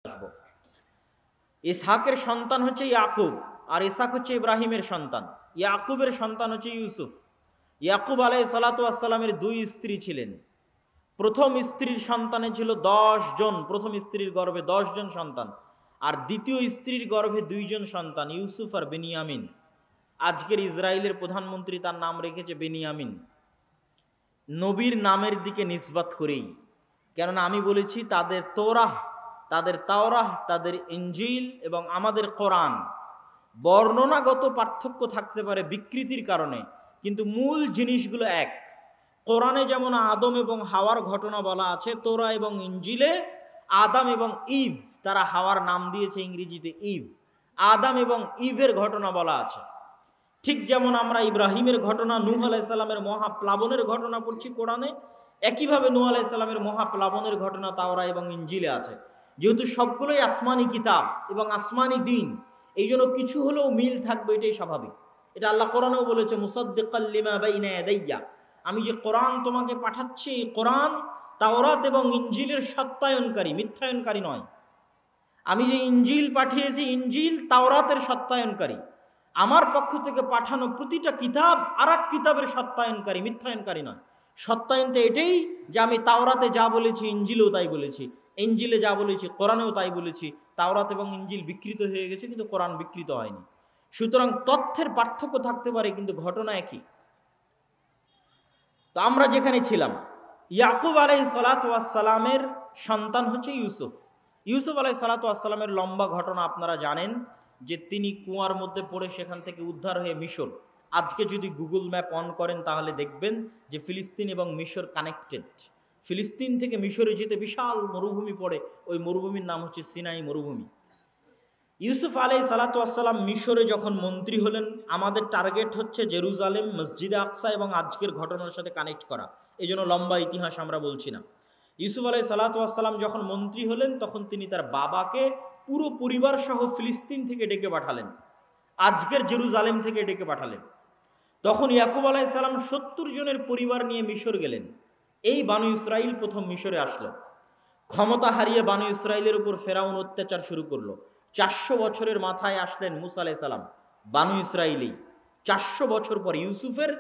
আসবো। ইসহাকের সন্তান হচ্ছে ইয়াকুব, আর ইসহাক হচ্ছে ইব্রাহিমের সন্তান। ইয়াকুবের সন্তান হচ্ছে ইউসুফ। ইয়াকুব আলাইহিস সালাতু ওয়াস সালামের দুই স্ত্রী ছিলেন। প্রথম স্ত্রীর সন্তানে ছিল 10 জন, প্রথম স্ত্রীর গর্ভে 10 জন সন্তান, আর দ্বিতীয় স্ত্রীর গর্ভে 2 জন সন্তান, ইউসুফ আর বেনিয়ামিন। আজকের ইসরায়েলের প্রধানমন্ত্রী তার নাম রেখেছে বেনিয়ামিন, নবীর নামের দিকে নিসবত করেই। কেননা আমি বলেছি তাদের তোরাহ, তাদের তাওরাহ, তাদের ইঞ্জিল এবং আমাদের কোরআন বর্ণনাগত পার্থক্য থাকতে পারে বিকৃতির কারণে, কিন্তু মূল জিনিসগুলো এক। কোরআনে যেমন আদম এবং হাওয়ার ঘটনা বলা আছে, তোরা এবং ইঞ্জিলে আদম এবং ইভ, তারা হাওয়ার নাম দিয়েছে ইংরেজিতে ইভ, আদম এবং ইভের ঘটনা বলা আছে। ঠিক যেমন আমরা ইব্রাহিমের ঘটনা, নূহ আলাইহিস সালামের মহাপ্লাবনের ঘটনা পড়ছি কোরআনে, একইভাবে নূহ আলাইহিস সালামের মহাপ্লাবনের ঘটনা তাওরা এবং ইঞ্জিলে আছে। যেহেতু সবগুলোই আসমানি কিতাব এবং আসমানি দিন, এই জন্য কিছু হলেও মিল থাকবে, এটাই স্বাভাবিক। এটা আল্লাহ কোরআনেও বলেছে, মুসাদ্দিকাল লিমা বাইনা ইয়াদাইয়া, আমি যে কোরআন তোমাকে পাঠাচ্ছি, কোরআন তাওরাত এবং ইঞ্জিলের সত্যায়নকারী, মিথ্যায়নকারী নয়। আমি যে ইঞ্জিল পাঠিয়েছি, ইঞ্জিল তাওরাতের সত্যায়নকারী। আমার পক্ষ থেকে পাঠানো প্রতিটা কিতাব আর এক কিতাবের সত্যায়নকারী, মিথ্যায়নকারী নয়। সত্যায়নটা এটাই যে আমি তাওরাতে যা বলেছি ইঞ্জিলেও তাই বলেছি, ইঞ্জিলে যা বলেছি কোরআনেও তাই বলেছি। তাওরাত এবং ইঞ্জিল বিকৃত হয়ে গেছে, কিন্তু কোরআন বিকৃত হয়নি। সুতরাং তথ্যের পার্থক্য থাকতে পারে, কিন্তু ঘটনা একই। তো আমরা যেখানে ছিলাম, ইয়াকুব আলাইহিস সালাতু ওয়াস সালামের সন্তান হচ্ছে ইউসুফ। ইউসুফ আলাইহিস সালাতু ওয়াস সালামের লম্বা ঘটনা আপনারা জানেন, যে তিনি কুয়ার মধ্যে পড়ে সেখান থেকে উদ্ধার হয়ে মিশর। আজকে যদি গুগল ম্যাপ অন করেন তাহলে দেখবেন যে ফিলিস্তিন এবং মিশর কানেক্টেড। ফিলিস্তিন থেকে মিশরে যেতে বিশাল মরুভূমি পড়ে, ওই মরুভূমির নাম হচ্ছে সিনাই মরুভূমি। ইউসুফ আলাইহিস সালাতু ওয়াস সালাম মিশরে যখন মন্ত্রী হলেন, আমাদের টার্গেট হচ্ছে জেরুজালেম, মসজিদে আকসা এবং আজকের ঘটনার সাথে কানেক্ট করা, এই জন্য লম্বা ইতিহাস আমরা বলছি না। ইউসুফ আলাইহিস সালাতু ওয়াস সালাম যখন মন্ত্রী হলেন, তখন তিনি তার বাবাকে পুরো পরিবার সহ ফিলিস্তিন থেকে ডেকে পাঠালেন, আজকের জেরুজালেম থেকে ডেকে পাঠালেন। তখন ইয়াকুব আলাইহিস সালাম 70 জনের পরিবার নিয়ে মিশর গেলেন। এই বানু ইসরাইল প্রথম মিশরে আসলো। ক্ষমতা হারিয়ে বানু ইসরাইলের উপর ফেরাউন অত্যাচার শুরু করলো। 400 বছরের মাথায় আসলেন মুসা আলাইহিস সালাম বানু ইসরাইলেই। 400 বছর পরে, ইউসুফের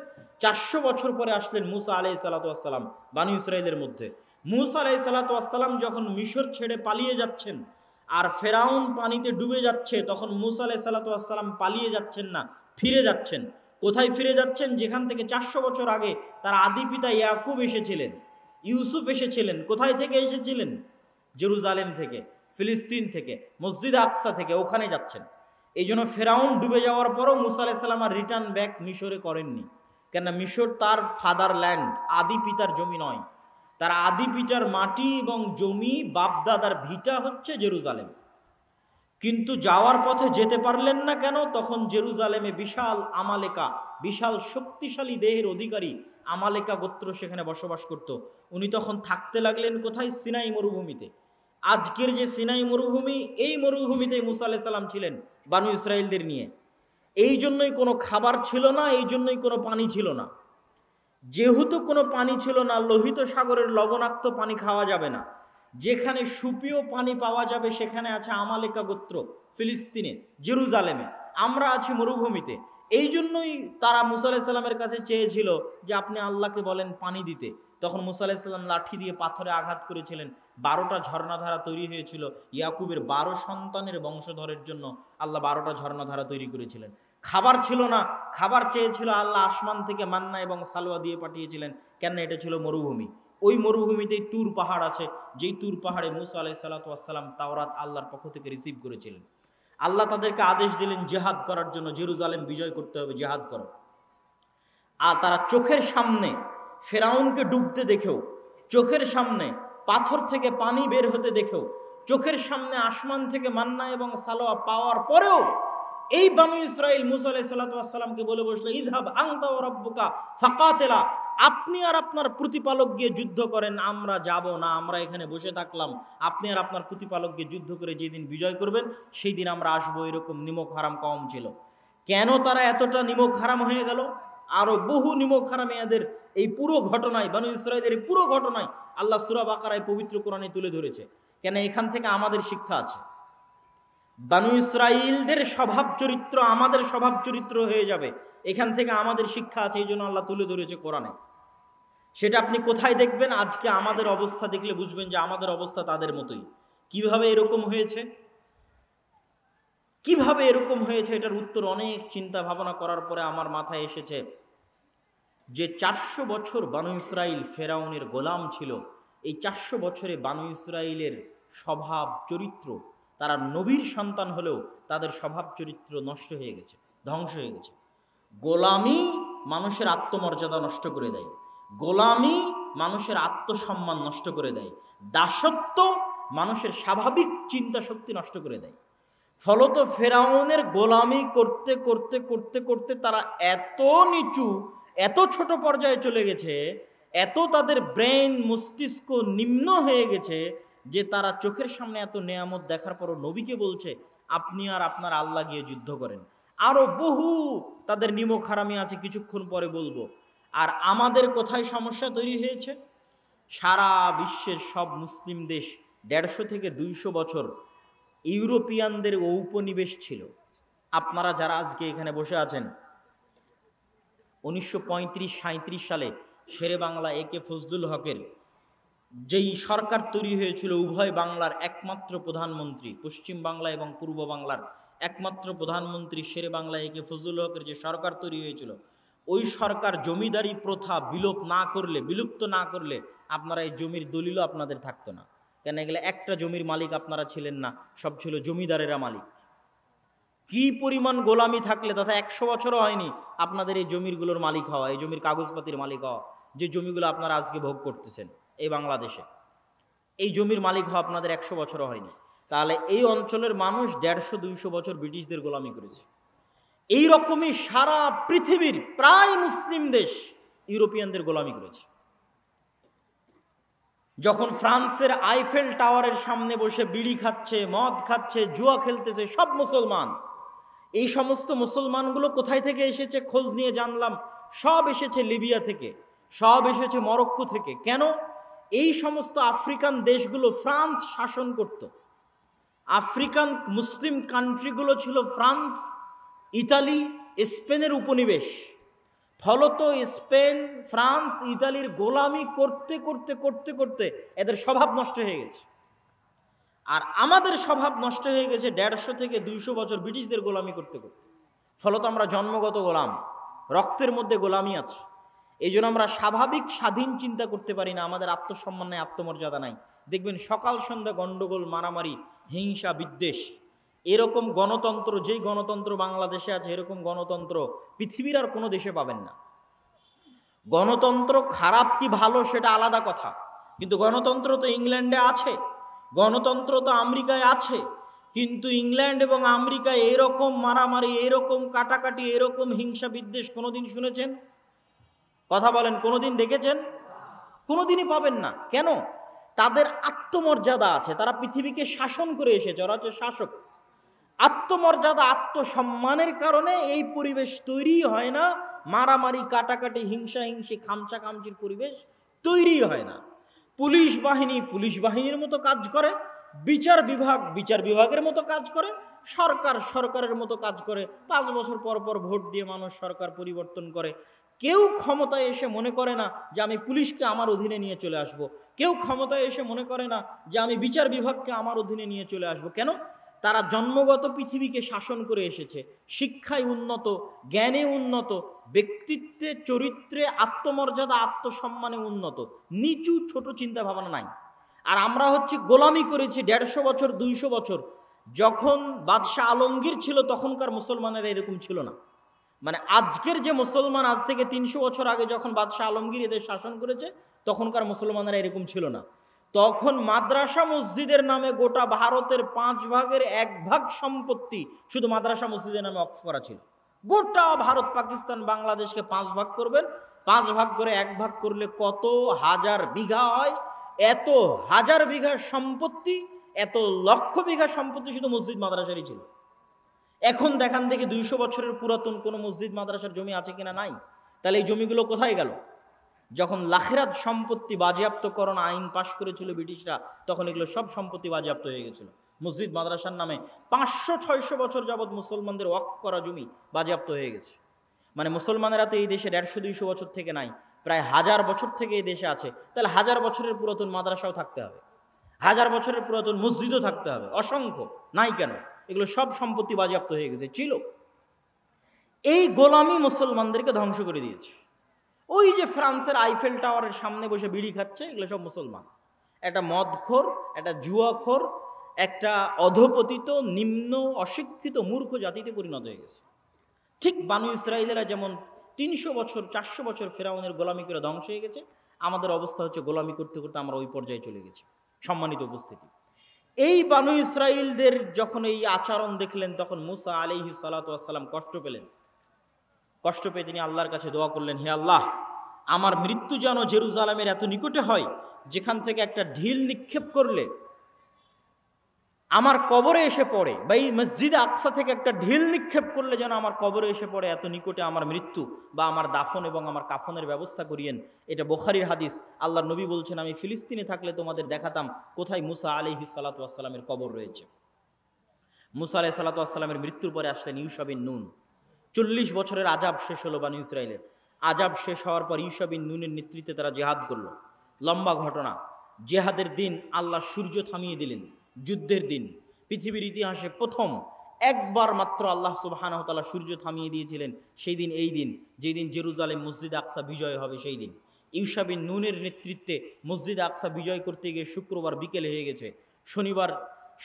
400 বছর পরে আসলেন মুসা আলাইহিস সালাতু ওয়াস সালাম বানু ইসরাইলের মধ্যে। মুসা আলাইহিস সালাতু ওয়াস সালাম যখন মিশর ছেড়ে পালিয়ে যাচ্ছেন আর ফেরাউন পানিতে ডুবে যাচ্ছে, তখন মুসা আলাইহিস সালাতু ওয়াস সালাম পালিয়ে যাচ্ছেন না, ফিরে যাচ্ছেন। কোথায় ফিরে যাচ্ছেন? যেখান থেকে 400 বছর আগে তার আদি পিতা ইয়াকুব এসেছিলেন, ইউসুফ এসেছিলেন। কোথায় থেকে এসেছিলেন? জেরুজালেম থেকে, ফিলিস্তিন থেকে, মসজিদে আকসা থেকে, ওখানে যাচ্ছেন। এই জন্য ফেরাউন ডুবে যাওয়ার পরও মুসা আলাইহিস সালাম আর রিটার্ন ব্যাক মিশরে করেননি। কেননা মিশর তার ফাদার ল্যান্ড, আদি পিতার জমি নয়। তার আদি পিতার মাটি এবং জমি, বাপদাদার ভিটা হচ্ছে জেরুজালেম। কিন্তু যাওয়ার পথে যেতে পারলেন না কেন? তখন জেরুজালেমে বিশাল আমালেকা, বিশাল শক্তিশালী দেহের অধিকারী আমালেকা গোত্র সেখানে বসবাস করত। উনি তখন থাকতে লাগলেন কোথায়? সিনাই মরুভূমিতে। আজকের যে সিনাই মরুভূমি, এই মরুভূমিতে মুসা আলাইহিস সালাম ছিলেন বানু ইসরাইলদের নিয়ে। এই জন্যই কোনো খাবার ছিল না, এই জন্যই কোনো পানি ছিল না। যেহেতু কোনো পানি ছিল না, লোহিত সাগরের লবণাক্ত পানি খাওয়া যাবে না। যেখানে সুপেয় পানি পাওয়া যাবে সেখানে আছে আমালেকা গোত্র, ফিলিস্তিনে, জেরুজালেমে। আমরা আছি মরুভূমিতে। এই জন্যই তারা মুসা আলাইহিস সালামের কাছে চেয়েছিল যে আপনি আল্লাহকে বলেন পানি দিতে। তখন মুসা আলাইহিস সালাম লাঠি দিয়ে পাথরে আঘাত করেছিলেন, 12টা ঝর্ণাধারা তৈরি হয়েছিল। ইয়াকুবের 12 সন্তানের বংশধরের জন্য আল্লাহ 12টা ঝর্ণাধারা তৈরি করেছিলেন। খাবার ছিল না, খাবার চেয়েছিল আল্লাহ, আসমান থেকে মান্না এবং সালোয়া দিয়ে পাঠিয়েছিলেন। কেন? এটা ছিল মরুভূমি। ওই মরুভূমিতেই তুর পাহাড় আছে, যেই তুর পাহাড়ে মুসা আলাইহিস সালাতু ওয়াস সালাম তাওরাত আল্লাহর পক্ষ থেকে রিসিভ করেছিলেন। আল্লাহ তাদেরকে আদেশ দিলেন জিহাদ করার জন্য, জেরুজালেম বিজয় করতে হবে, জিহাদ করো। আর তারা চোখের সামনে ফেরাউনকে ডুবতে দেখেও, চোখের সামনে পাথর থেকে পানি বের হতে দেখেও, চোখের সামনে আসমান থেকে মান্না এবং সালোয়া পাওয়ার পরেও এই বানু ইসরাইল মুসা আলাইহিস সালাতু ওয়াস সালামকে বলে বসলো, ইযহাব আনতা ওয়া রাব্বুকা ফাকাতিলা, আপনি আর আপনার প্রতিপালক গিয়ে যুদ্ধ করেন, আমরা যাব না, আমরা এখানে বসে থাকলাম। আপনি আর আপনার প্রতিপালক গিয়ে যুদ্ধ করে যেদিন বিজয় করবেন সেই দিন আমরা আসবো। এরকম নিমক হারাম কওম ছিল। কেন তারা এতটা নিমক হারাম হয়ে গেল? আরো বহু নিমক হারাম এদের এই পুরো ঘটনায়, বানু ইসরাইলের এই পুরো ঘটনায় আল্লাহ সূরা বাকারায় পবিত্র কোরআনে তুলে ধরেছে। কেন এখান থেকে আমাদের শিক্ষা আছে। বানু ইসরাইলদের স্বভাব চরিত্র আমাদের স্বভাব চরিত্র হয়ে যাবে, এখান থেকে আমাদের শিক্ষা আছে, এই জন্য আল্লাহ তুলে ধরেছে কোরআনে। সেটা আপনি কোথায় দেখবেন? আজকে আমাদের অবস্থা দেখলে বুঝবেন যে আমাদের অবস্থা তাদের মতোই। কিভাবে এরকম হয়েছে, কিভাবে এরকম হয়েছে, এটার উত্তর অনেক চিন্তা ভাবনা করার পরে আমার মাথায় এসেছে যে 400 বছর বানু ইসরাইল ফেরাউনের গোলাম ছিল। এই 400 বছরে বানু ইসরাইলের স্বভাব চরিত্র, তারা নবীর সন্তান হলেও তাদের স্বভাব চরিত্র নষ্ট হয়ে গেছে, ধ্বংস হয়ে গেছে। গোলামি মানুষের আত্মমর্যাদা নষ্ট করে দেয়, গোলামি মানুষের আত্মসম্মান নষ্ট করে দেয়, দাসত্ব মানুষের স্বাভাবিক চিন্তা শক্তি নষ্ট করে দেয়। ফলত ফেরাউনের গোলামি করতে করতে করতে করতে তারা এত নিচু, এত ছোট পর্যায়ে চলে গেছে, এত তাদের ব্রেন মস্তিষ্ক নিম্ন হয়ে গেছে যে তারা চোখের সামনে এত নেয়ামত দেখার পরও নবীকে বলছে আপনি আর আপনার আল্লাহ গিয়ে যুদ্ধ করেন। আরো বহু তাদের নিমক হারামি আছে, কিছুক্ষণ পরে বলবো। আর আমাদের কোথায় সমস্যা তৈরি হয়েছে? সারা বিশ্বের সব মুসলিম দেশ 150 থেকে 200 বছর ইউরোপিয়ানদের ঔপনিবেশ ছিল। আপনারা যারা আজকে এখানে বসে আছেন, 1935-37 সালে শেরে বাংলা একে ফজলুল হকের যেই সরকার তৈরি হয়েছিল, উভয় বাংলার একমাত্র প্রধানমন্ত্রী, পশ্চিম বাংলা এবং পূর্ব বাংলার একমাত্র প্রধানমন্ত্রী শেরে বাংলা একে ফজলুল হকের যে সরকার তৈরি হয়েছিল, ওই সরকার জমিদারি প্রথা বিলুপ্ত না করলে আপনারা এই জমির দলিলও আপনাদের থাকতো না। কেন এগুলো একটা জমির মালিক আপনারা ছিলেন না, সব ছিল জমিদারেরা মালিক। কি পরিমাণ গোলামি থাকলে, তথা 100 বছরও হয়নি আপনাদের এই জমিরগুলোর মালিক হওয়া, এই জমির কাগজপাতির মালিক হওয়া, যে জমিগুলো আপনারা আজকে ভোগ করতেছেন এই বাংলাদেশে, এই জমির মালিক হওয়া আপনাদের 100 বছরও হয়নি। তাহলে এই অঞ্চলের মানুষ 150-200 বছর ব্রিটিশদের গোলামি করেছে। এই রকমই সারা পৃথিবীর প্রায় মুসলিম দেশ ইউরোপিয়ানদের গোলামি করেছে। যখন ফ্রান্সের আইফেল টাওয়ারের সামনে বসে বিড়ি খাচ্ছে, মদ খাচ্ছে, জুয়া খেলতেছে সব মুসলমান, এই সমস্ত মুসলমানগুলো কোথায় থেকে এসেছে খোঁজ নিয়ে জানলাম, সব এসেছে লিবিয়া থেকে, সব এসেছে মরক্কো থেকে। কেন? এই সমস্ত আফ্রিকান দেশগুলো ফ্রান্স শাসন করত। আফ্রিকান মুসলিম কান্ট্রিগুলো ছিল ফ্রান্স, ইতালি, স্পেনের উপনিবেশ। ফলত স্পেন, ফ্রান্স, ইতালির গোলামি করতে করতে করতে করতে এদের স্বভাব নষ্ট হয়ে গেছে। আর আমাদের স্বভাব নষ্ট হয়ে গেছে 150 থেকে 200 বছর ব্রিটিশদের গোলামি করতে করতে। ফলত আমরা জন্মগত গোলাম, রক্তের মধ্যে গোলামি আছে। এই জন্য আমরা স্বাভাবিক স্বাধীন চিন্তা করতে পারি না, আমাদের আত্মসম্মান নাই, আত্মমর্যাদা নাই। দেখবেন সকাল সন্ধ্যা গন্ডগোল, মারামারি, হিংসা, বিদ্বেষ। এরকম গণতন্ত্র, যেই গণতন্ত্র বাংলাদেশে আছে, এরকম গণতন্ত্র পৃথিবীর আর কোনো দেশে পাবেন না। গণতন্ত্র খারাপ কি ভালো সেটা আলাদা কথা, কিন্তু গণতন্ত্র তো ইংল্যান্ডে আছে, গণতন্ত্র তো আমেরিকায় আছে, কিন্তু ইংল্যান্ড এবং আমেরিকায় এরকম মারামারি, এরকম কাটাকাটি, এরকম হিংসা বিদ্বেষ কোনোদিন শুনেছেন? কথা বলেন, কোনোদিন দেখেছেন? কোনোদিনই পাবেন না। কেন? তাদের আত্মমর্যাদা আছে, তারা পৃথিবীকে শাসন করে এসেছে, ওরা হচ্ছে শাসক। আত্মমর্যাদা, আত্মসম্মানের কারণে এই পরিবেশ তৈরি হয় না, মারামারি, কাটাকাটি, হিংসা হিংসি, খামচা খামচির পরিবেশ তৈরি হয় না। পুলিশ বাহিনী পুলিশ বাহিনীর মতো কাজ করে, বিচার বিভাগ বিচার বিভাগের মতো কাজ করে, সরকার সরকারের মতো কাজ করে। 5 বছর পর পর ভোট দিয়ে মানুষ সরকার পরিবর্তন করে। কেউ ক্ষমতায় এসে মনে করে না যে আমি পুলিশকে আমার অধীনে নিয়ে চলে আসব, কেউ ক্ষমতায় এসে মনে করে না যে আমি বিচার বিভাগকে আমার অধীনে নিয়ে চলে আসব। কেন? তারা জন্মগত পৃথিবীকে শাসন করে এসেছে, শিক্ষায় উন্নত, জ্ঞানে উন্নত, ব্যক্তিত্বে, চরিত্রে, আত্মমর্যাদা, আত্মসম্মানে উন্নত, নিচু ছোট চিন্তা ভাবনা নাই। আর আমরা হচ্ছে গোলামি করেছি 150 বছর, 200 বছর। যখন বাদশাহ আলমগীর ছিল তখনকার মুসলমানেরা এরকম ছিল না। মানে আজকের যে মুসলমান, আজ থেকে 300 বছর আগে যখন বাদশাহ আলমগীর এদের শাসন করেছে তখনকার মুসলমানেরা এরকম ছিল না। তখন মাদ্রাসা মসজিদের নামে গোটা ভারতের 5 ভাগের 1 ভাগ সম্পত্তি শুধু মাদ্রাসা মসজিদের নামে অক্ষ করা ছিল। গোটা ভারত, পাকিস্তান, বাংলাদেশকে 5 ভাগ করবেন, 5 ভাগ করে 1 ভাগ করলে কত হাজার বিঘা হয়? এত হাজার বিঘা সম্পত্তি, এত লক্ষ বিঘা সম্পত্তি শুধু মসজিদ মাদ্রাসারই ছিল। এখন দেখান দেখি 200 বছরের পুরাতন কোনো মসজিদ মাদ্রাসার জমি আছে কিনা? নাই। তাহলে এই জমিগুলো কোথায় গেল? যখন লাখেরাত সম্পত্তি বাজেয়াপ্তকরণ আইন পাশ করেছিল ব্রিটিশরা, তখন এগুলো সব সম্পত্তি বাজেয়াপ্ত হয়ে গেছিল। মসজিদ মাদ্রাসার নামে 500-600 বছর যাবৎ মুসলমানদের ওয়াকফ করা জমি বাজেয়াপ্ত হয়ে গেছে। মানে মুসলমানেরা তো এই দেশে 150-200 বছর থেকে নাই, প্রায় 1000 বছর থেকে এই দেশে আছে। তাহলে 1000 বছরের পুরাতন মাদ্রাসাও থাকতে হবে, 1000 বছরের পুরাতন মসজিদও থাকতে হবে, অসংখ্য। নাই কেন? এগুলো সব সম্পত্তি বাজেয়াপ্ত হয়ে গেছে, ছিল। এই গোলামি মুসলমানদেরকে ধ্বংস করে দিয়েছে। ওই যে ফ্রান্সের আইফেল টাওয়ারের সামনে বসে বিড়ি খাচ্ছে, এগুলো সব মুসলমান। একটা মদখোর, একটা জুয়াখোর, একটা অধপতিত, নিম্ন, অশিক্ষিত, মূর্খ জাতিতে পরিণত হয়ে গেছে। ঠিক বানু ইসরায়েলেরা যেমন 300 বছর 400 বছর ফেরাউনের গোলামি করে ধ্বংস হয়ে গেছে, আমাদের অবস্থা হচ্ছে গোলামি করতে করতে আমরা ওই পর্যায়ে চলে গেছি। সম্মানিত উপস্থিতি, এই বানু ইসরায়েলদের যখন এই আচরণ দেখলেন, তখন মুসা আলাইহিস সালাতু ওয়াস সালাম কষ্ট পেলেন। কষ্ট পেয়ে তিনি আল্লাহর কাছে দোয়া করলেন, হে আল্লাহ, আমার মৃত্যু যেন জেরুজালেমের এত নিকটে হয়, যেখান থেকে একটা ঢিল নিক্ষেপ করলে আমার কবরে এসে পড়ে, বা এই মসজিদে আকসা থেকে একটা ঢিল নিক্ষেপ করলে যেন আমার কবরে এসে পড়ে, এত নিকটে আমার মৃত্যু, বা আমার দাফন এবং আমার কাফনের ব্যবস্থা করিয়েন। এটা বুখারীর হাদিস। আল্লাহর নবী বলছেন, আমি ফিলিস্তিনে থাকলে তোমাদের দেখাতাম কোথায় মুসা আলাইহিস সালাতু ওয়াস সালামের কবর রয়েছে। মুসা আলাইহিস সালাতু ওয়াস সালামের মৃত্যুর পরে আসলেন ইউশা বিন নুন। 40 বছরের আজাব শেষ হলো বানু ইসরায়েলের। আজাব শেষ হওয়ার পর ইউশা বিন নুনের নেতৃত্বে তারা জিহাদ করলো। লম্বা ঘটনা। জিহাদের দিন আল্লাহ সূর্য থামিয়ে দিলেন। যুদ্ধের দিন পৃথিবীর ইতিহাসে প্রথম একবার মাত্র আল্লাহ সুবহানাহু ওয়া তাআলা সূর্য থামিয়ে দিয়েছিলেন। সেই দিন এই দিন, যেই দিন জেরুজালেম মসজিদ আকসা বিজয় হবে, সেই দিন ইউশা বিন নুনের নেতৃত্বে মসজিদ আকসা বিজয় করতে গিয়ে শুক্রবার বিকেল হয়ে গেছে।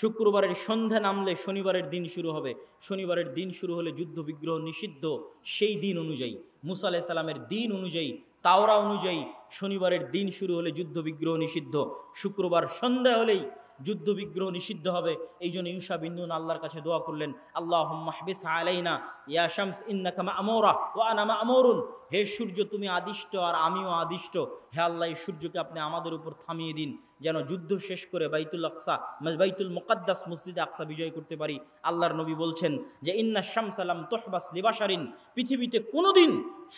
শুক্রবারের সন্ধ্যা নামলে শনিবারের দিন শুরু হবে। শনিবারের দিন শুরু হলে যুদ্ধ বিগ্রহ নিষিদ্ধ। সেই দিন অনুযায়ী, মুসা আলাইহিস সালামের দিন অনুযায়ী, তাওরা অনুযায়ী শনিবারের দিন শুরু হলে যুদ্ধ বিগ্রহ নিষিদ্ধ। শুক্রবার সন্ধ্যা হলেই যুদ্ধ বিগ্রহ নিষিদ্ধ হবে। এই জন্য ইউশা বিন নুন আল্লাহর কাছে দোয়া করলেন, আল্লাহুম্মা হবিস আলাইনা ইয়া শামস ইন্নাকা মা'মুরা ওয়া আনা মা'মুরুন। হে সূর্য, তুমি আদিষ্ট আর আমিও আদিষ্ট। হে আল্লাহ, এই সূর্যকে আপনি আমাদের উপর থামিয়ে দিন, যেন যুদ্ধ শেষ করে বাইতুল মুকাদ্দাস মসজিদে আকসা বিজয় করতে পারি। আল্লাহর নবী বলছেন যে ইন্না শামসা লাম তুহবাস লিবাশারিন, পৃথিবীতে কোনোদিন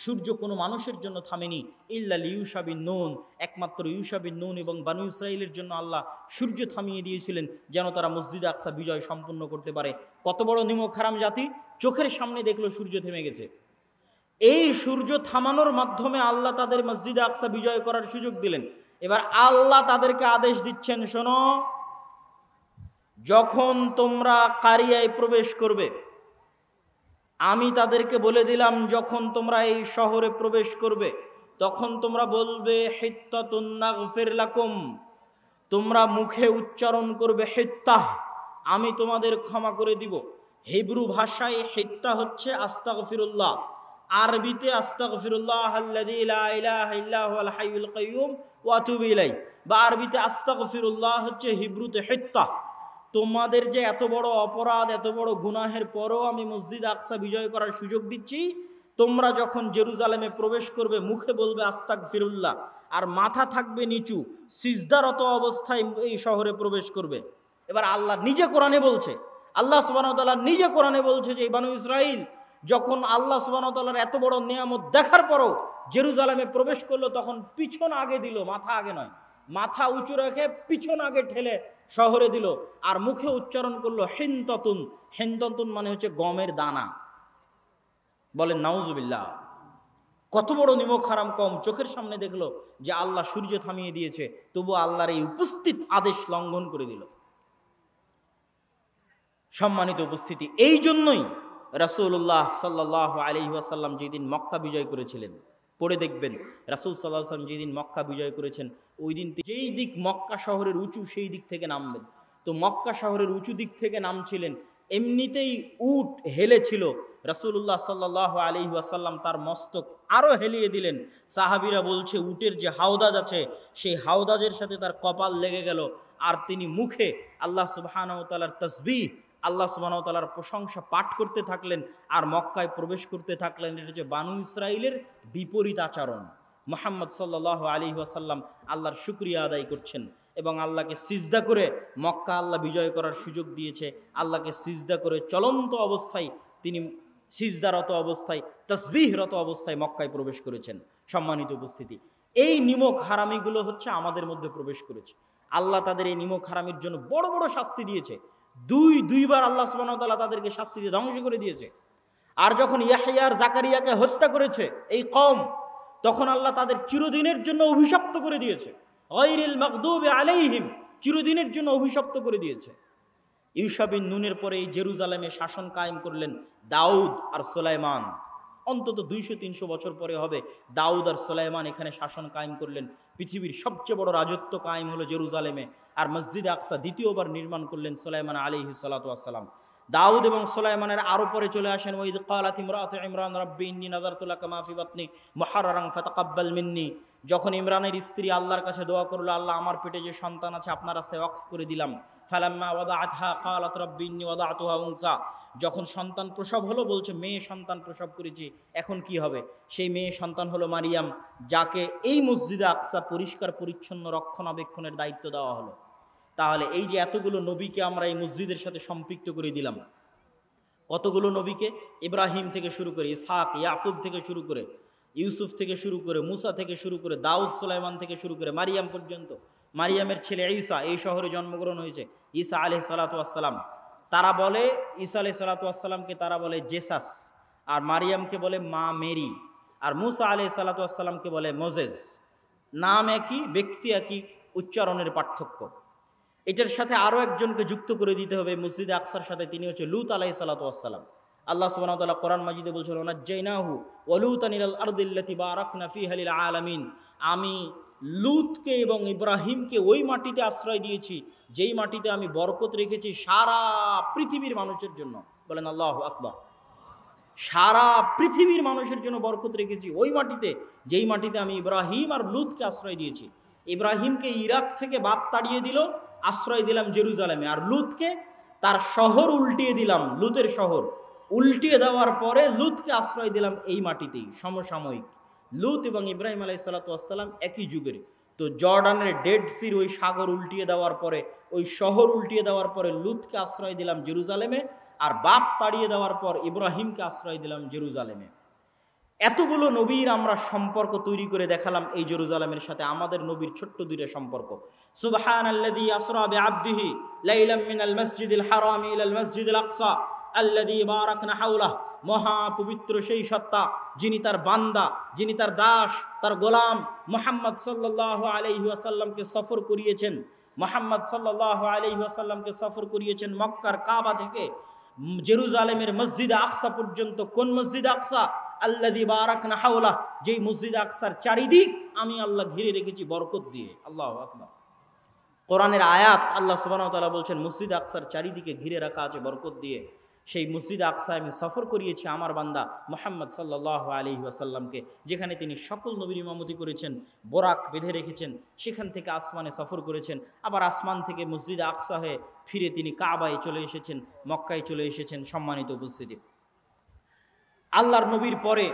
সূর্য কোনো মানুষের জন্য থামেনি, ইল্লা লিইউশা বিন নুন, একমাত্র ইউশা বিন নুন এবং বানু ইসরাইলের জন্য আল্লাহ সূর্য থামিয়ে দিয়েছিলেন, যেন তারা মসজিদে আকসা বিজয় সম্পূর্ণ করতে পারে। কত বড় নিমক হারাম জাতি! চোখের সামনে দেখলো সূর্য থেমে গেছে। এই সূর্য থামানোর মাধ্যমে আল্লাহ তাদের মসজিদে আকসা বিজয় করার সুযোগ দিলেন। এবার আল্লাহ তাদেরকে আদেশ দিচ্ছেন, শোনো, যখন তোমরা কারিয়ায় প্রবেশ করবে, আমি তাদেরকে বলে দিলাম, যখন তোমরা এই শহরে প্রবেশ করবে, তখন তোমরা বলবে হিত্তাতুন নাগফির লাকুম, তোমরা মুখে উচ্চারণ করবে হিত্তাহ, আমি তোমাদের ক্ষমা করে দিব। হিব্রু ভাষায় হিত্তা হচ্ছে আস্তাগফিরুল্লাহ, আরবিতে আস্তাগফিরুল্লাহ আল্লাযী লা ইলাহা ইল্লা হুয়াল হাইয়ুল কাইয়্যুম ওয়া আতুবু ইলাইহি, বা আরবিতে আস্তাগফিরুল্লাহ হচ্ছে হিব্রুতে হিত্তা। তোমাদের যে এত বড় অপরাধ, এত বড় গুনাহের পরও আমি মসজিদ আকসা বিজয় করার সুযোগ দিচ্ছি, তোমরা যখন জেরুজালেমে প্রবেশ করবে মুখে বলবে আস্তাগফিরুল্লাহ, আর মাথা থাকবে নিচু, সিজদারত অবস্থায় এই শহরে প্রবেশ করবে। এবার আল্লাহ নিজে কোরআনে বলছে, আল্লাহ সুবহানাহু ওয়া তাআলা নিজে কোরআনে বলছে যে এই বানু ইসরাইল যখন আল্লাহ সুবহানাহু ওয়া তাআলার এত বড় নিয়ামত দেখার পরও জেরুজালেমে প্রবেশ করলো, তখন পিছন আগে দিল, মাথা আগে নয়, মাথা উঁচু রেখে পিছন আগে ঠেলে শহরে দিল, আর মুখে উচ্চারণ করলো হিনতাতুন। হিনতাতুন মানে হচ্ছে গমের দানা। বলেন নাউজুবিল্লাহ। কত বড় নিমক হারাম কম! চোখের সামনে দেখলো যে আল্লাহ সূর্য থামিয়ে দিয়েছে, তবু আল্লাহর এই উপস্থিত আদেশ লঙ্ঘন করে দিল। সম্মানিত উপস্থিতি, এই জন্যই রাসূলুল্লাহ সাল্লাল্লাহু আলাইহি ওয়াসাল্লাম যেদিন মক্কা বিজয় করেছিলেন, পড়ে দেখবেন, রাসূল সাল্লাল্লাহু আলাইহি ওয়াসাল্লাম যেদিন মক্কা বিজয় করেছেন, ওই দিন যেই দিক মক্কা শহরের উঁচু, সেই দিক থেকে নামবেন। তো মক্কা শহরের উঁচু দিক থেকে নামছিলেন, এমনিতেই উট হেলেছিল। রাসূলুল্লাহ সাল্লাল্লাহু আলাইহি ওয়াসাল্লাম তার মস্তক আরও হেলিয়ে দিলেন। সাহাবীরা বলছে উটের যে হাওদাজ আছে, সেই হাওদাজের সাথে তার কপাল লেগে গেল, আর তিনি মুখে আল্লাহ সুবহানাহু ওয়া তাআলার তাসবিহ, আল্লাহ সুবহানাহু ওয়া তাআলার প্রশংসা পাঠ করতে থাকলেন, আর মক্কায় প্রবেশ করতে থাকলেন। এটা হচ্ছে বানু ইসরাইলের বিপরীত আচরণ। মুহাম্মদ সাল্লাল্লাহু আলাইহি ওয়াসাল্লাম আল্লাহর শুকরিয়া আদায় করছেন এবং আল্লাহকে সিজদা করে, মক্কা আল্লাহ বিজয় করার সুযোগ দিয়েছে, আল্লাহকে সিজদা করে চলন্ত অবস্থায় তিনি সিজদারত অবস্থায়, তাসবিহরত অবস্থায় মক্কায় প্রবেশ করেছেন। সম্মানিত উপস্থিতি, এই নিমক হারামিগুলো হচ্ছে আমাদের মধ্যে প্রবেশ করেছে। আল্লাহ তাদের এই নিমক হারামির জন্য বড় বড় শাস্তি দিয়েছে। দুইবার আল্লাহ সুবহানাহু ওয়া তাআলা তাদেরকে শাস্তি দিয়ে ধ্বংস করে দিয়েছে। আর যখন ইয়াহইয়া আর জাকারিয়াকে হত্যা করেছে এই কওম, তখন আল্লাহ তাদের চিরদিনের জন্য অভিশপ্ত করে দিয়েছে। গায়রিল মাগদুবি আলাইহিম, চিরদিনের জন্য অভিশপ্ত করে দিয়েছে। ইউশা বিন নুনের পরে এই জেরুজালেমে শাসন কায়েম করলেন দাউদ আর সুলাইমান। অন্তত 200-300 বছর পরে হবে দাউদ আর সুলাইমান এখানে শাসন কায়েম করলেন। পৃথিবীর সবচেয়ে বড় রাজত্ব কায়েম হলো জেরুজালেমে। আর মসজিদে আকসা দ্বিতীয়বার নির্মাণ করলেন সুলাইমান আলাইহিস সালাতু ওয়াস সালাম। দাউদ এবং সুলাইমানের আরও পরে চলে আসেন ওয়াইদ ক্বালাত ইমরাতু ইমরান রাব্বি ইন্নী নাযারতু লাকা মা ফি বাতনি মুহাররারান ফাতাকাব্বাল মিন্নি। যখন ইমরানের স্ত্রী আল্লাহর কাছে দোয়া করলো, আল্লাহ আমার পেটে যে সন্তান আছে আপনার রাস্তায় ওয়াকফ করে দিলাম। ফালাম্মা ওয়াদাআতহা ক্বালাত রাব্বি ইন্নী ওয়াদাতুহা উনসা। যখন সন্তান প্রসব হলো বলছে মেয়ে সন্তান প্রসব করেছি, এখন কি হবে? সেই মেয়ে সন্তান হলো মারিয়াম, যাকে এই মসজিদে আকসা পরিষ্কার পরিচ্ছন্ন রক্ষণাবেক্ষণের দায়িত্ব দেওয়া হলো। তাহলে এই যে এতগুলো নবীকে আমরা এই মসজিদের সাথে সম্পৃক্ত করে দিলাম, কতগুলো নবীকে, ইব্রাহিম থেকে শুরু করে, ইসহাক ইয়াকুব থেকে শুরু করে, ইউসুফ থেকে শুরু করে, মুসা থেকে শুরু করে, দাউদ সুলাইমান থেকে শুরু করে মারিয়াম পর্যন্ত। মারিয়ামের ছেলে ঈসা এই শহরে জন্মগ্রহণ হয়েছে, ঈসা আলাইহিস সালাতু ওয়াস সালাম। তারা বলে ঈসা আলাইহিস সালাতু ওয়াস সালামকে তারা বলে জেসাস, আর মারিয়ামকে বলে মা মেরি, আর মুসা আলাইহিস সালাতু ওয়াস সালামকে বলে মোজেস। নাম একই, ব্যক্তি একই, উচ্চারণের পার্থক্য। এটার সাথে আরও একজনকে যুক্ত করে দিতে হবে মসজিদে আকসার সাথে, তিনি হচ্ছে লূত আলাইহিস সালাতু ওয়াস সালাম। আল্লাহ সুবহানাহু ওয়া তাআলা কোরআন মাজিদে বলছেন ওয়ানাজ্জাইনাহু ওয়া লূতান ইলাল আরদিল্লাতী বারাকনা ফিহা লিল আলামিন। আমি লূতকে এবং ইব্রাহিমকে ওই মাটিতে আশ্রয় দিয়েছি যেই মাটিতে আমি বরকত রেখেছি সারা পৃথিবীর মানুষের জন্য। বলেন আল্লাহু আকবার। সারা পৃথিবীর মানুষের জন্য বরকত রেখেছি ওই মাটিতে যেই মাটিতে আমি ইব্রাহিম আর লূতকে আশ্রয় দিয়েছি। ইব্রাহিমকে ইরাক থেকে বাপ তাড়িয়ে দিল, আশ্রয় দিলাম জেরুজালেমে, আর লূতকে তার শহর উল্টিয়ে দিলাম, লূতের শহর উল্টিয়ে দেওয়ার পরে লূতকে আশ্রয় দিলাম এই মাটিতেই। সমসাময়িক লূত এবং ইব্রাহিম আলাইহিস সালাতু ওয়াস সালাম একই যুগের। তো জর্ডানের ডেড সির ওই সাগর উল্টিয়ে দেওয়ার পরে, ওই শহর উল্টিয়ে দেওয়ার পরে লূতকে আশ্রয় দিলাম জেরুজালেমে, আর বাপ তাড়িয়ে দেওয়ার পর ইব্রাহিমকে আশ্রয় দিলাম জেরুজালেমে। এতগুলো নবীর আমরা সম্পর্ক তৈরি করে দেখালাম এই জেরুজালেমের সাথে। আমাদের নবীর ছোট্ট দুইটা সম্পর্ক। সুবহানাল্লাযী আসরা বিআবদিহি লাইলাম মিনাল মাসজিদিল হারামি ইলাল মাসজিদিল আকসা আল্লাযী বারাকনা হাওলাহ। মহা পবিত্র সেই সত্তা যিনি তার বান্দা, যিনি তার দাস, তার গোলাম মুহাম্মদ সাল্লাল্লাহু আলাইহি ওয়াসাল্লামকে সফর করিয়েছেন। মুহাম্মদ সাল্লাল্লাহু আলাইহি ওয়াসাল্লামকে সফর করিয়েছেন মক্কার কাবা থেকে জেরুজালেমের মসজিদে আকসা পর্যন্ত। কোন মসজিদে আকসা? আল্লাযী বারাকনা হাওলাহ, যেই মসজিদে আকসার চারিদিক আমি আল্লাহ ঘিরে রেখেছি বরকত দিয়ে। আল্লাহু আকবার। কোরআনের আয়াত আল্লাহ সুবহানাহু ওয়া তাআলা বলছেন মসজিদে আকসার চারিদিকে ঘিরে রাখা আছে বরকত দিয়ে। সেই মসজিদে আকসায় আমি সফর করিয়েছি আমার বান্দা মুহাম্মদ সাল্লাল্লাহু আলাইহি ওয়াসাল্লামকে, যেখানে তিনি সকল নবীর ইমামতি করেছেন, বোরাক বেঁধে রেখেছেন, সেখান থেকে আসমানে সফর করেছেন, আবার আসমান থেকে মসজিদে আকসা হয়ে ফিরে তিনি কাবায় চলে এসেছেন, মক্কায় চলে এসেছেন। সম্মানিত উপস্থিতি, আল্লাহর নবীর পরে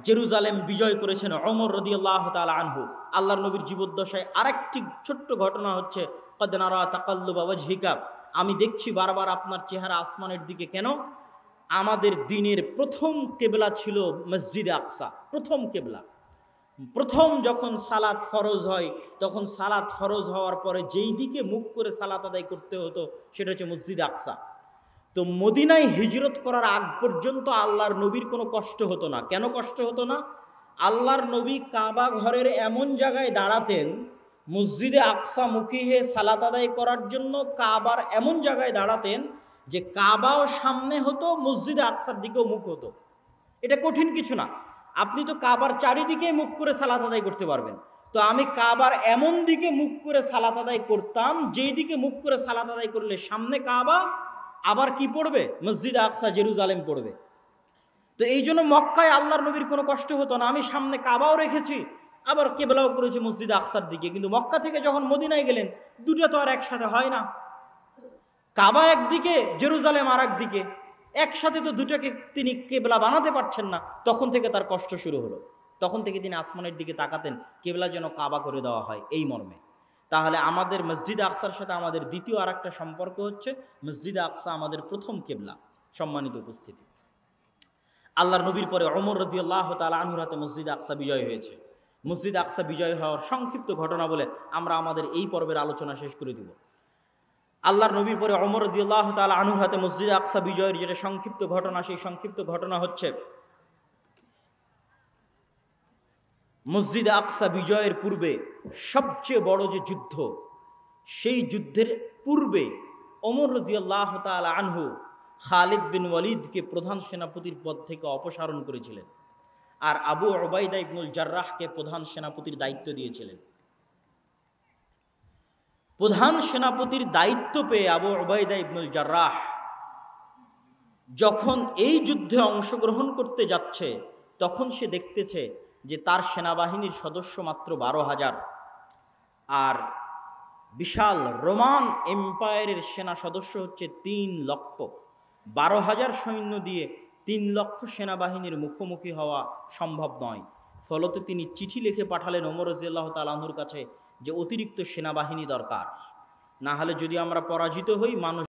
জেরুজালেম বিজয় করেছেন ওমর রাদিয়াল্লাহু তাআলা আনহু। আল্লাহর নবীর জীবদ্দশায় আরেকটি ছোট্ট ঘটনা হচ্ছে ক্বাদ নারা তাকাল্লুবা ওয়াজহিকা, আমি দেখছি বারবার আপনার চেহারা আসমানের দিকে। কেন? আমাদের দিনের প্রথম কেবলা ছিল মসজিদে আকসা, প্রথম কেবলা। প্রথম যখন সালাত ফরজ হয়, তখন সালাত ফরজ হওয়ার পরে যেই দিকে মুখ করে সালাত আদায় করতে হতো সেটা হচ্ছে মসজিদে আকসা। তো মদিনায় হিজরত করার আগ পর্যন্ত আল্লাহর নবীর কোনো কষ্ট হতো না। কেন কষ্ট হতো না? আল্লাহর নবী কাবা ঘরের এমন জায়গায় দাঁড়াতেন, মসজিদে আকসা মুখী হয়ে সালাত আদায় করার জন্য কাবার এমন জায়গায় দাঁড়াতেন যে কাবাও সামনে হতো, মসজিদে আকসার দিকেও মুখ হতো। এটা কঠিন কিছু না, আপনি তো কাবার চারিদিকে মুখ করে সালাত আদায় করতে পারবেন। তো আমি কাবার এমন দিকে মুখ করে সালাত আদায় করতাম যেই দিকে মুখ করে সালাত আদায় করলে সামনে কাবা, আবার কি পড়বে? মসজিদে আকসা জেরুজালেম পড়বে। তো এই জন্য মক্কায় আল্লাহর নবীর কোনো কষ্ট হতো না। আমি সামনে কাবাও রেখেছি, আবার কেবলাও করেছি মসজিদে আকসার দিকে। কিন্তু মক্কা থেকে যখন মদিনায় গেলেন, দুটো তো আর একসাথে হয় না। কাবা একদিকে, জেরুজালেম আর একদিকে, একসাথে তো দুটোকে তিনি কেবলা বানাতে পারছেন না। তখন থেকে তার কষ্ট শুরু হলো। তখন থেকে তিনি আসমানের দিকে তাকাতেন, কেবলা যেন কাবা করে দেওয়া হয় এই মর্মে। তাহলে আমাদের মসজিদে আকসার সাথে আমাদের দ্বিতীয় আর একটা সম্পর্ক হচ্ছে মসজিদে আকসা আমাদের প্রথম কেবলা। সম্মানিত উপস্থিতি, আল্লাহর নবীর পরে ওমর রাদিয়াল্লাহু তাআলা আনহুর হাতে মসজিদে আকসা বিজয় হয়েছে। মসজিদ আকসা বিজয় হওয়ার সংক্ষিপ্ত ঘটনা বলে আমরা আমাদের এই পর্বের আলোচনা শেষ করে দিব। আল্লাহর নবীর পরে ওমর রাদিয়াল্লাহু তাআলা আনহুর হাতে মসজিদ আকসা বিজয়ের যেটা সংক্ষিপ্ত ঘটনা, সেই সংক্ষিপ্ত ঘটনা হচ্ছে মসজিদ আকসা বিজয়ের পূর্বে সবচেয়ে বড় যে যুদ্ধ, সেই যুদ্ধের পূর্বে ওমর রাদিয়াল্লাহু তাআলা আনহু খালিদ বিন ওয়ালিদকে প্রধান সেনাপতির পদ থেকে অপসারণ করেছিলেন, আর আবু উবাইদা ইবনুল জাররাহকে প্রধান সেনাপতির দায়িত্ব দিয়েছিলেন। প্রধান সেনাপতির দায়িত্ব পেয়ে আবু উবাইদা ইবনুল জাররাহ যখন এই যুদ্ধে অংশগ্রহণ করতে যাচ্ছে, তখন সে দেখতেছে যে তার সেনাবাহিনীর সদস্য মাত্র 12,000, আর বিশাল রোমান এম্পায়ারের সেনা সদস্য হচ্ছে 3 লক্ষ। 12,000 সৈন্য দিয়ে 3 লক্ষ সেনাবাহিনীর মুখোমুখি হওয়া সম্ভব নয়। ফলত তিনি চিঠি লিখে পাঠালেন ওমর রাদিয়াল্লাহু তাআলা আনহুর কাছে যে অতিরিক্ত সেনাবাহিনী দরকার, না হলে যদি আমরা পরাজিত হই মানুষ